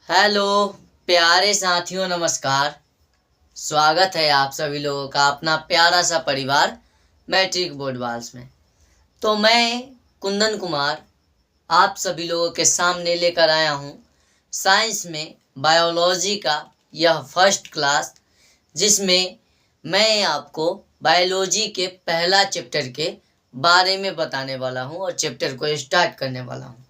Hello प्यारे साथियों, नमस्कार। स्वागत है आप सभी लोगों का अपना प्यारा सा परिवार मैट्रिक बोर्ड वाल्स में। तो मैं कुंदन कुमार आप सभी लोगों के सामने लेकर आया हूँ साइंस में बायोलॉजी का यह फर्स्ट क्लास, जिसमें मैं आपको बायोलॉजी के पहला चैप्टर के बारे में बताने वाला हूँ और चैप्टर को स्टार्ट करने वाला हूँ।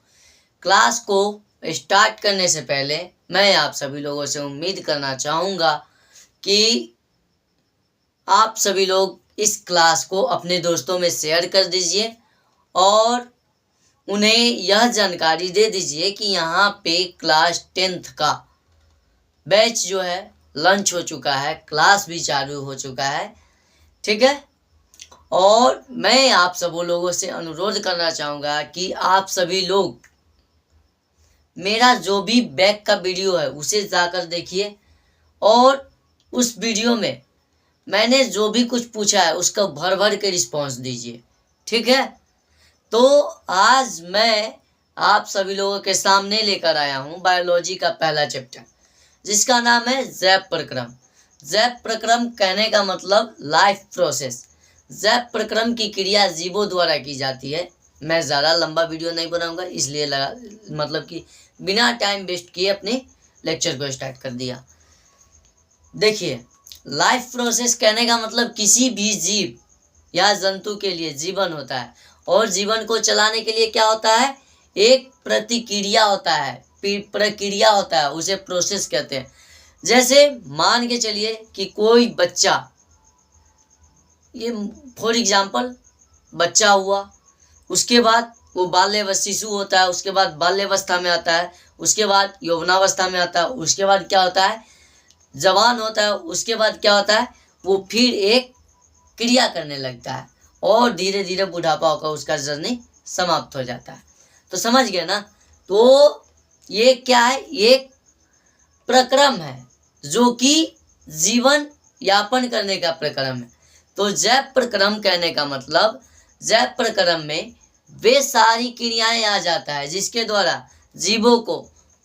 क्लास को स्टार्ट करने से पहले मैं आप सभी लोगों से उम्मीद करना चाहूँगा कि आप सभी लोग इस क्लास को अपने दोस्तों में शेयर कर दीजिए और उन्हें यह जानकारी दे दीजिए कि यहाँ पे क्लास 10th का बैच जो है लंच हो चुका है, क्लास भी चालू हो चुका है। ठीक है। और मैं आप सब लोगों से अनुरोध करना चाहूँगा कि आप सभी लोग मेरा जो भी बैक का वीडियो है उसे जाकर देखिए और उस वीडियो में मैंने जो भी कुछ पूछा है उसका भर भर के रिस्पॉन्स दीजिए। ठीक है। तो आज मैं आप सभी लोगों के सामने लेकर आया हूँ बायोलॉजी का पहला चैप्टर, जिसका नाम है जैव प्रक्रम। जैव प्रक्रम कहने का मतलब लाइफ प्रोसेस। जैव प्रक्रम की क्रिया जीवों द्वारा की जाती है। मैं ज़्यादा लंबा वीडियो नहीं बनाऊंगा, इसलिए मतलब कि बिना टाइम वेस्ट किए अपने लेक्चर को स्टार्ट कर दिया। देखिए, लाइफ प्रोसेस कहने का मतलब किसी भी जीव या जंतु के लिए जीवन होता है और जीवन को चलाने के लिए क्या होता है, एक प्रतिक्रिया होता है, प्रक्रिया होता है, उसे प्रोसेस कहते हैं। जैसे मान के चलिए कि कोई बच्चा, ये फॉर एग्जाम्पल बच्चा हुआ, उसके बाद वो शिशु होता है, उसके बाद बाल्यावस्था में आता है, उसके बाद यौवनावस्था में आता है, उसके बाद क्या होता है, जवान होता है, उसके बाद क्या होता है, वो फिर एक क्रिया करने लगता है और धीरे धीरे बुढ़ापा होकर उसका जर्नी समाप्त हो जाता है। तो समझ गए ना। तो ये क्या है, एक प्रक्रम है जो कि जीवन यापन करने का प्रक्रम है। तो जैव प्रक्रम कहने का मतलब जैव प्रक्रम में वे सारी क्रियाएं आ जाता है जिसके द्वारा जीवों को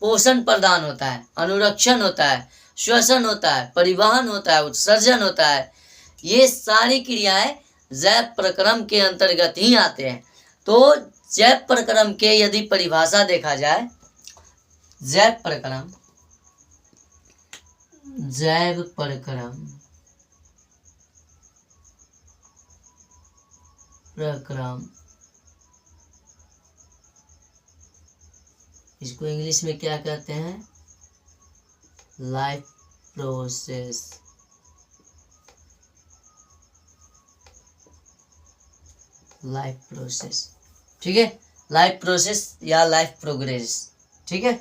पोषण प्रदान होता है, अनुरक्षण होता है, श्वसन होता है, परिवहन होता है, उत्सर्जन होता है। ये सारी क्रियाएं जैव प्रक्रम के अंतर्गत ही आते हैं। तो जैव प्रक्रम के यदि परिभाषा देखा जाए, जैव प्रक्रम इसको इंग्लिश में क्या कहते हैं, लाइफ प्रोसेस। ठीक है, लाइफ प्रोसेस या लाइफ प्रोग्रेस। ठीक है।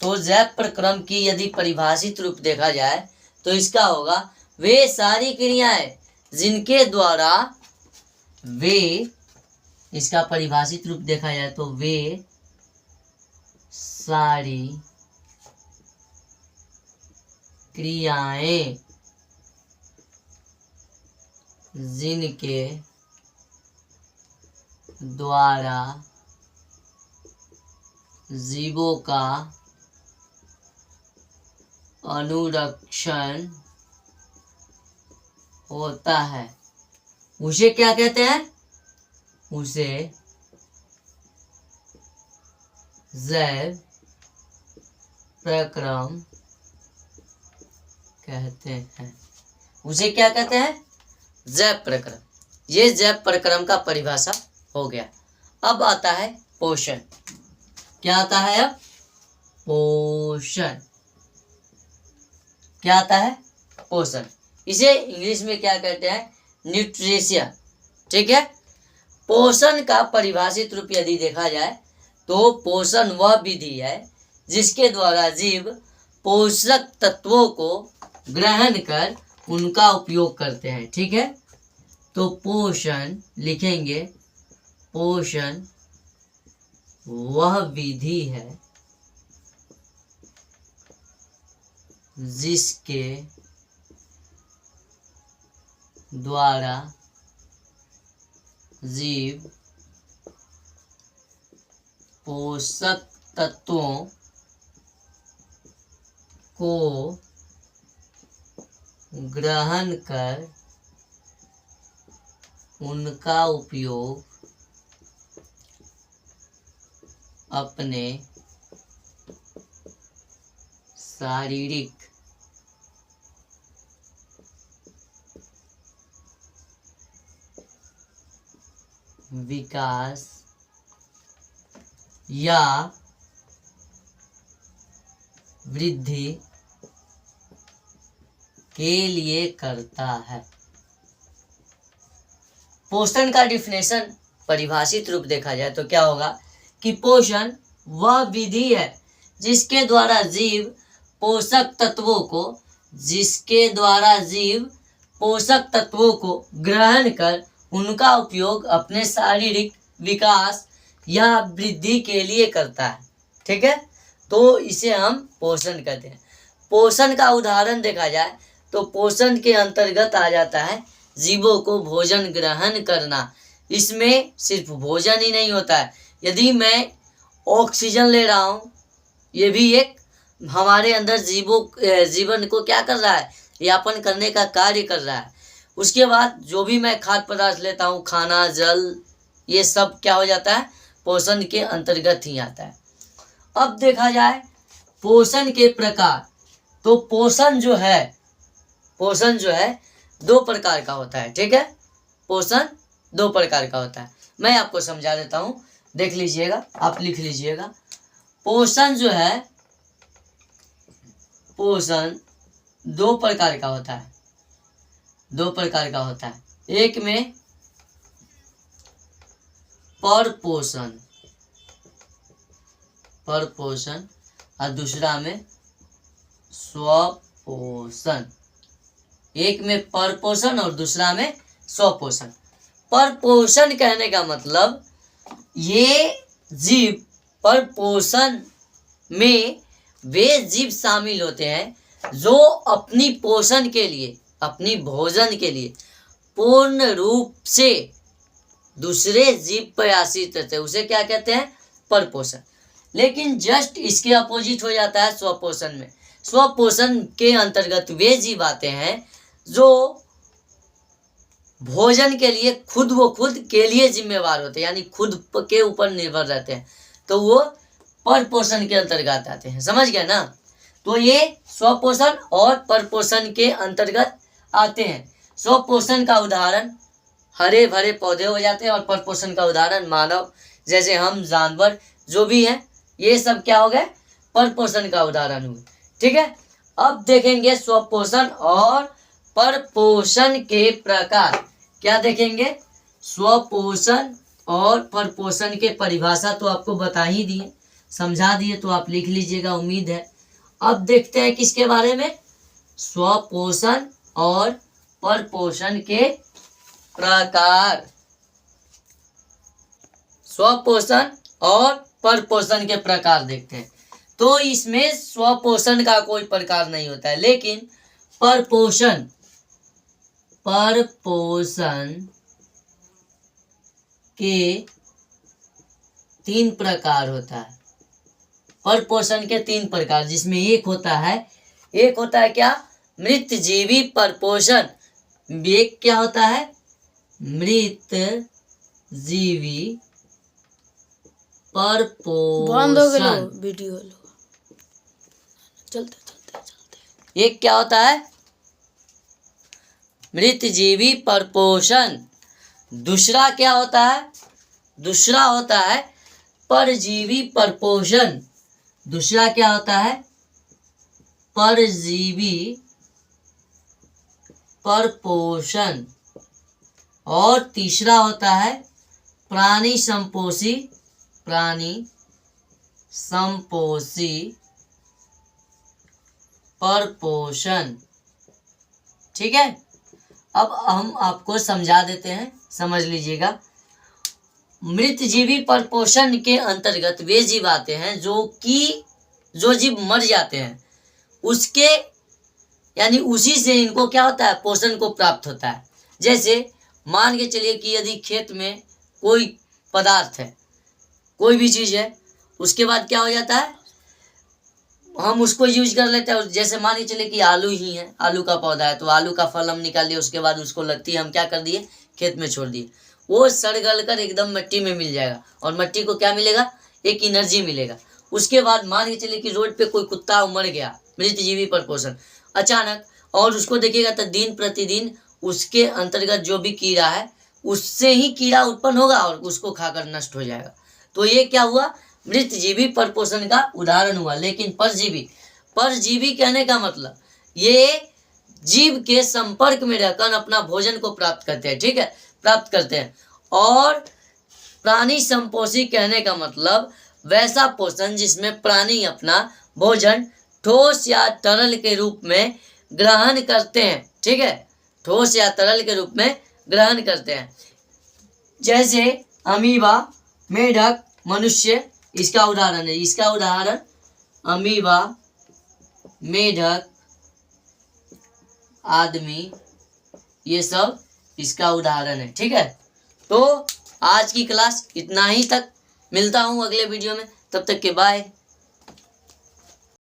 तो जैव प्रक्रम की यदि परिभाषित रूप देखा जाए तो इसका होगा वे सारी क्रियाएं जिनके द्वारा इसका परिभाषित रूप देखा जाए तो वे सारी क्रियाएं जिनके द्वारा जीवों का अनुरक्षण होता है उसे क्या कहते हैं, उसे जैव प्रक्रम कहते हैं। उसे क्या कहते हैं, जैव प्रक्रम। ये जैव प्रक्रम का परिभाषा हो गया। अब आता है पोषण। क्या आता है अब, पोषण। क्या आता है, पोषण। इसे इंग्लिश में क्या कहते हैं, न्यूट्रिशन। ठीक है। पोषण का परिभाषित रूप यदि देखा जाए तो पोषण वह विधि है जिसके द्वारा जीव पोषक तत्वों को ग्रहण कर उनका उपयोग करते हैं। ठीक है। तो पोषण लिखेंगे, पोषण वह विधि है जिसके द्वारा जीव पोषक तत्वों को ग्रहण कर उनका उपयोग अपने शारीरिक विकास या वृद्धि के लिए करता है। पोषण का डिफिनेशन परिभाषित रूप देखा जाए तो क्या होगा कि पोषण वह विधि है जिसके द्वारा जीव पोषक तत्वों को ग्रहण कर उनका उपयोग अपने शारीरिक विकास या वृद्धि के लिए करता है। ठीक है, तो इसे हम पोषण कहते हैं। पोषण का उदाहरण देखा जाए तो पोषण के अंतर्गत आ जाता है जीवों को भोजन ग्रहण करना। इसमें सिर्फ भोजन ही नहीं होता है, यदि मैं ऑक्सीजन ले रहा हूँ, ये भी एक हमारे अंदर जीवन को क्या कर रहा है, यापन करने का कार्य कर रहा है। उसके बाद जो भी मैं खाद्य पदार्थ लेता हूँ, खाना, जल, ये सब क्या हो जाता है, पोषण के अंतर्गत ही आता है। अब देखा जाए पोषण के प्रकार, तो पोषण जो है 2 प्रकार का होता है। ठीक है, पोषण 2 प्रकार का होता है। मैं आपको समझा देता हूँ, देख लीजिएगा, आप लिख लीजिएगा। पोषण 2 प्रकार का होता है। 2 प्रकार का होता है। एक में परपोषण और दूसरा में स्वपोषण। एक में परपोषण और दूसरा में स्वपोषण। परपोषण कहने का मतलब ये जीव, परपोषण में वे जीव शामिल होते हैं जो अपनी पोषण के लिए, अपनी भोजन के लिए पूर्ण रूप से दूसरे जीव पर आश्रित रहते हैं, उसे क्या कहते हैं, परपोषण। लेकिन जस्ट इसके अपोजिट हो जाता है स्वपोषण में। स्वपोषण के अंतर्गत वे जीव आते हैं जो भोजन के लिए खुद के लिए जिम्मेवार होते हैं, यानी खुद के ऊपर निर्भर रहते हैं, तो वो परपोषण के अंतर्गत आते हैं। समझ गए ना? तो ये स्वपोषण और परपोषण के अंतर्गत आते हैं। स्वपोषण का उदाहरण हरे भरे पौधे हो जाते हैं और परपोषण का उदाहरण मानव, जैसे हम, जानवर जो भी हैं, ये सब क्या हो गए, परपोषण का उदाहरण हुए। ठीक है, अब देखेंगे स्वपोषण और परपोषण के प्रकार। क्या देखेंगे, स्वपोषण और परपोषण के परिभाषा तो आपको बता ही दिए, समझा दिए, तो आप लिख लीजिएगा, उम्मीद है। अब देखते हैं किसके बारे में, स्वपोषण और परपोषण के प्रकार। स्वपोषण और परपोषण के प्रकार देखते हैं। तो इसमें स्वपोषण का कोई प्रकार नहीं होता है, लेकिन परपोषण के 3 प्रकार होता है। परपोषण के 3 प्रकार, जिसमें एक होता है क्या, मृत जीवी परपोषण। एक क्या होता है, मृत जीवी परपोषण। वीडियो चलते। एक क्या होता है, मृत जीवी परपोषण। दूसरा क्या होता है, दूसरा होता है परजीवी परपोषण। दूसरा क्या होता है, परजीवी परपोषण। और तीसरा होता है प्राणी संपोषी परपोषण। ठीक है, अब हम आपको समझा देते हैं, समझ लीजिएगा। मृत जीवी परपोषण के अंतर्गत वे जीव आते हैं जो जीव मर जाते हैं, उसके यानी उसी से इनको क्या होता है, पोषण को प्राप्त होता है। जैसे मान के चलिए कि यदि खेत में कोई पदार्थ है, कोई भी चीज़ है, उसके बाद क्या हो जाता है, हम उसको यूज कर लेते हैं। और जैसे मान के चले कि आलू ही है, आलू का पौधा है, तो आलू का फल हम निकाल लिए, उसके बाद उसको लगती है हम क्या कर दिए, खेत में छोड़ दिए, वो सड़ गल कर एकदम मिट्टी में मिल जाएगा। और मिट्टी को क्या मिलेगा, एक एनर्जी मिलेगा। उसके बाद मान के चले कि रोड पे कोई कुत्ता मर गया, मृत जीवी प्रपोषण अचानक, और उसको देखिएगा तो दिन प्रतिदिन उसके अंतर्गत जो भी कीड़ा है उससे ही कीड़ा उत्पन्न होगा और उसको खाकर नष्ट हो जाएगा। तो ये क्या हुआ, मृत जीवी प्रपोषण का उदाहरण हुआ। लेकिन परजीवी, परजीवी कहने का मतलब ये जीव के संपर्क में रहकर अपना भोजन को प्राप्त करते हैं, ठीक है, प्राप्त करते हैं। और प्राणी संपोषी कहने का मतलब वैसा पोषण जिसमें प्राणी अपना भोजन ठोस या तरल के रूप में ग्रहण करते हैं, ठीक है, ठोस या तरल के रूप में ग्रहण करते हैं। जैसे अमीबा, मेढक, मनुष्य इसका उदाहरण है। इसका उदाहरण अमीबा, मेढक, आदमी, ये सब इसका उदाहरण है, ठीक है। तो आज की क्लास इतना ही तक, मिलता हूँ अगले वीडियो में, तब तक के बाय।